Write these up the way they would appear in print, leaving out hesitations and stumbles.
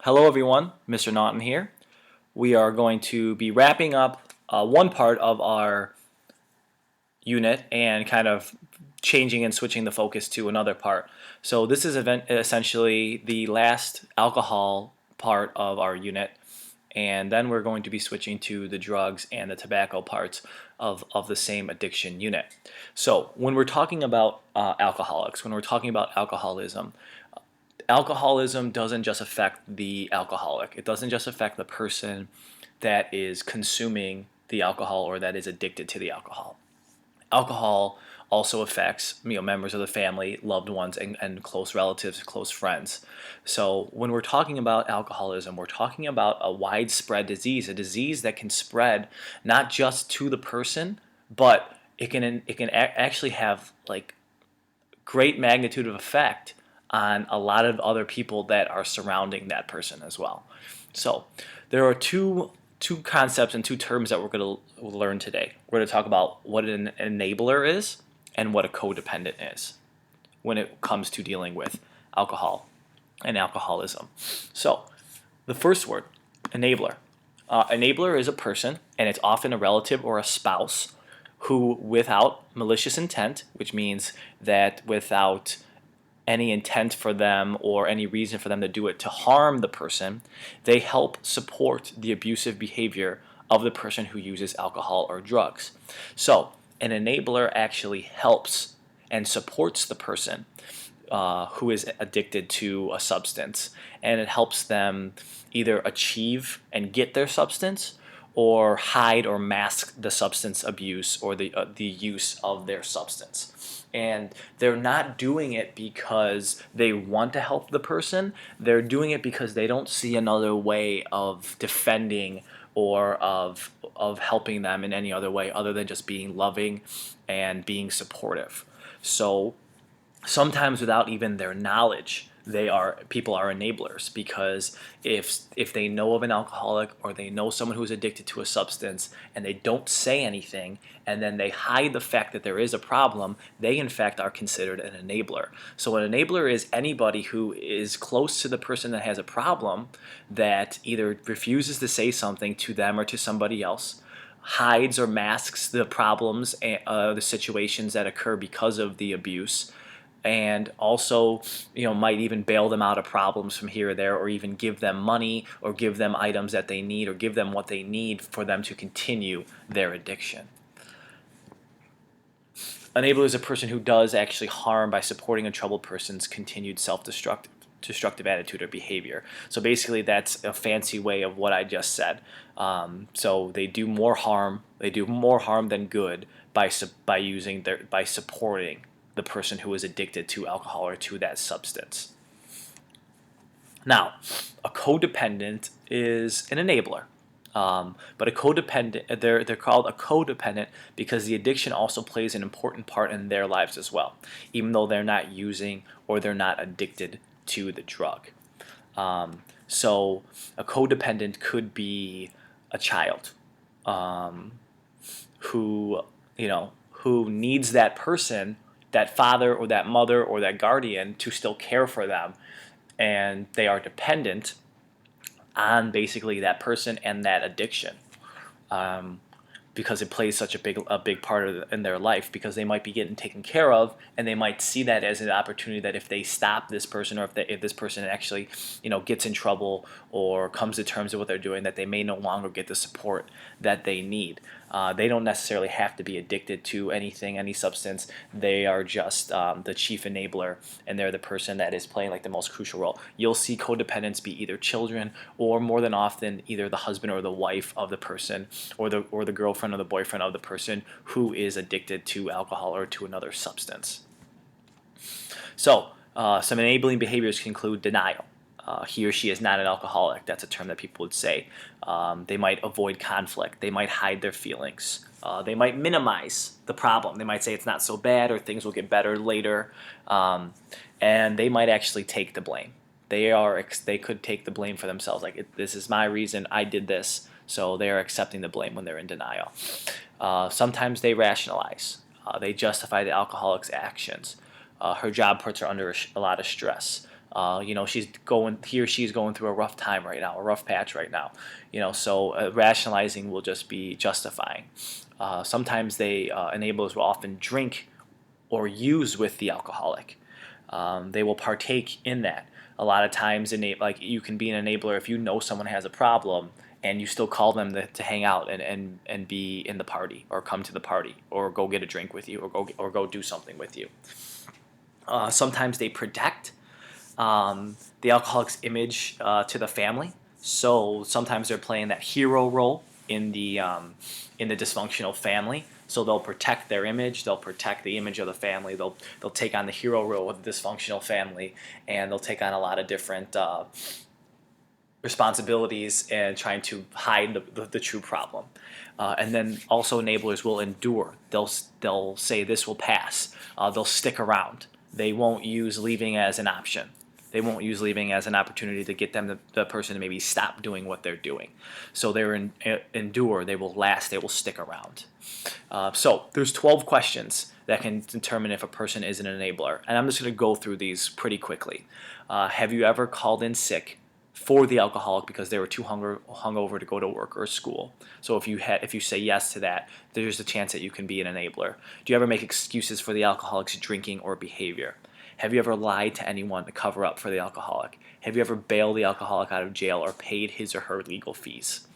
Hello everyone, Mr. Naughton here. We are going to be wrapping up one part of our unit and kind of changing and switching the focus to another part. So this is essentially the last alcohol part of our unit, and then we're going to be switching to the drugs and the tobacco parts of the same addiction unit. So when we're talking about alcoholics, when we're talking about alcoholism doesn't just affect the alcoholic. It doesn't just affect the person that is consuming the alcohol or that is addicted to the alcohol. Alcohol also affects members of the family, loved ones, and close relatives, close friends. So when we're talking about alcoholism, we're talking about a widespread disease, a disease that can spread not just to the person, but it can actually have like great magnitude of effect on a lot of other people that are surrounding that person as well. So there are two concepts and two terms that we're going to learn today. We're going to talk about what an enabler is and what a codependent is when it comes to dealing with alcohol and alcoholism. So the first word, enabler. Enabler is a person, and it's often a relative or a spouse who, without malicious intent, which means that without any intent for them or any reason for them to do it to harm the person, they help support the abusive behavior of the person who uses alcohol or drugs. So, an enabler actually helps and supports the person who is addicted to a substance, and it helps them either achieve and get their substance or hide or mask the substance abuse or the use of their substance. And they're not doing it because they want to help the person. They're doing it because they don't see another way of defending or of helping them in any other way other than just being loving and being supportive. So sometimes without even their knowledge, people are enablers, because if they know of an alcoholic or they know someone who's addicted to a substance and they don't say anything, and then they hide the fact that there is a problem, they in fact are considered an enabler. So an enabler is anybody who is close to the person that has a problem, that either refuses to say something to them or to somebody else, hides or masks the problems, the situations that occur because of the abuse, and also might even bail them out of problems from here or there, or even give them money or give them items that they need or give them what they need for them to continue their addiction. Enabler is a person who does actually harm by supporting a troubled person's continued self-destructive attitude or behavior. So basically that's a fancy way of what I just said. So they do more harm than good by supporting the person who is addicted to alcohol or to that substance. Now, a codependent is an enabler. But a codependent, they're called a codependent because the addiction also plays an important part in their lives as well, even though they're not using or they're not addicted to the drug. So a codependent could be a child who who needs that person, that father or that mother or that guardian, to still care for them, and they are dependent on basically that person and that addiction, um, because it plays such a big part in their life, because they might be getting taken care of, and they might see that as an opportunity that if they stop this person, or if this person actually gets in trouble or comes to terms with what they're doing, that they may no longer get the support that they need. They don't necessarily have to be addicted to anything, any substance. They are just the chief enabler, and they're the person that is playing like the most crucial role. You'll see codependents be either children, or more than often either the husband or the wife of the person, or the girlfriend or the boyfriend of the person who is addicted to alcohol or to another substance. So some enabling behaviors can include denial. He or she is not an alcoholic. That's a term that people would say. They might avoid conflict. They might hide their feelings. They might minimize the problem. They might say it's not so bad, or things will get better later. And they might actually take the blame. They could take the blame for themselves. Like, this is my reason, I did this. So they are accepting the blame when they're in denial. Sometimes they rationalize. They justify the alcoholic's actions. Her job puts her under a lot of stress. He or she's going through a rough time right now, a rough patch right now. So rationalizing will just be justifying. Sometimes enablers will often drink or use with the alcoholic. They will partake in that. A lot of times, like you can be an enabler if you know someone has a problem and you still call them to hang out and be in the party or come to the party or go get a drink with you or go do something with you. Sometimes they protect the alcoholic's image to the family. So sometimes they're playing that hero role in the dysfunctional family. So they'll protect their image. They'll protect the image of the family. They'll take on the hero role with the dysfunctional family, and they'll take on a lot of different responsibilities and trying to hide the true problem. And then also enablers will endure. They'll say this will pass. They'll stick around. They won't use leaving as an option. They won't use leaving as an opportunity to get the person to maybe stop doing what they're doing. So endure. They will last. They will stick around. So there's 12 questions that can determine if a person is an enabler, and I'm just going to go through these pretty quickly. Have you ever called in sick for the alcoholic because they were too hungover to go to work or school? So if you say yes to that, there's a chance that you can be an enabler. Do you ever make excuses for the alcoholic's drinking or behavior? Have you ever lied to anyone to cover up for the alcoholic? Have you ever bailed the alcoholic out of jail or paid his or her legal fees?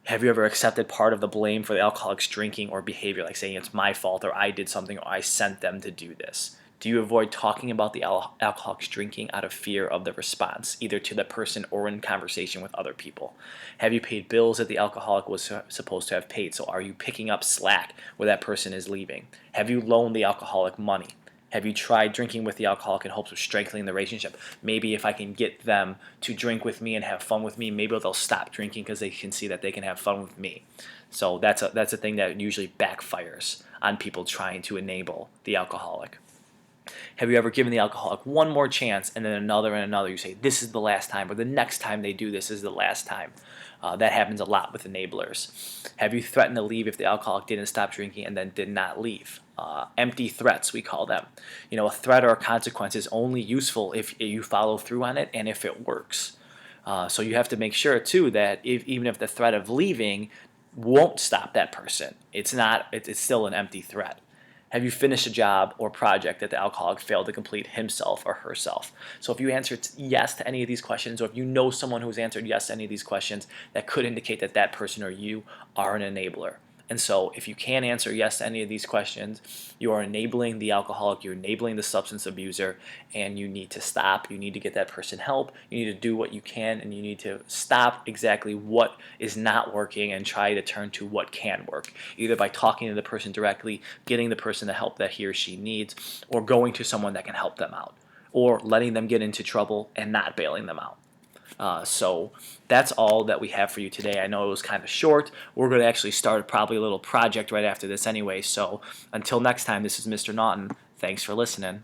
Have you ever accepted part of the blame for the alcoholic's drinking or behavior, like saying it's my fault or I did something or I sent them to do this? Do you avoid talking about the alcoholic's drinking out of fear of the response, either to the person or in conversation with other people? Have you paid bills that the alcoholic was supposed to have paid? So are you picking up slack where that person is leaving? Have you loaned the alcoholic money? Have you tried drinking with the alcoholic in hopes of strengthening the relationship? Maybe if I can get them to drink with me and have fun with me, maybe they'll stop drinking because they can see that they can have fun with me. So that's a thing that usually backfires on people trying to enable the alcoholic. Have you ever given the alcoholic one more chance and then another and another? You say, this is the last time, or the next time they do this is the last time. That happens a lot with enablers. Have you threatened to leave if the alcoholic didn't stop drinking and then did not leave? Empty threats, we call them. A threat or a consequence is only useful if you follow through on it and if it works. So you have to make sure, too, that even if the threat of leaving won't stop that person, it's still an empty threat. Have you finished a job or project that the alcoholic failed to complete himself or herself? So if you answered yes to any of these questions, or if you know someone who's answered yes to any of these questions, that could indicate that that person or you are an enabler. And so if you can answer yes to any of these questions, you are enabling the alcoholic, you're enabling the substance abuser, and you need to stop. You need to get that person help. You need to do what you can, and you need to stop exactly what is not working and try to turn to what can work, either by talking to the person directly, getting the person the help that he or she needs, or going to someone that can help them out, or letting them get into trouble and not bailing them out. So that's all that we have for you today. I know it was kind of short. We're going to actually start probably a little project right after this anyway. So until next time, this is Mr. Naughton. Thanks for listening.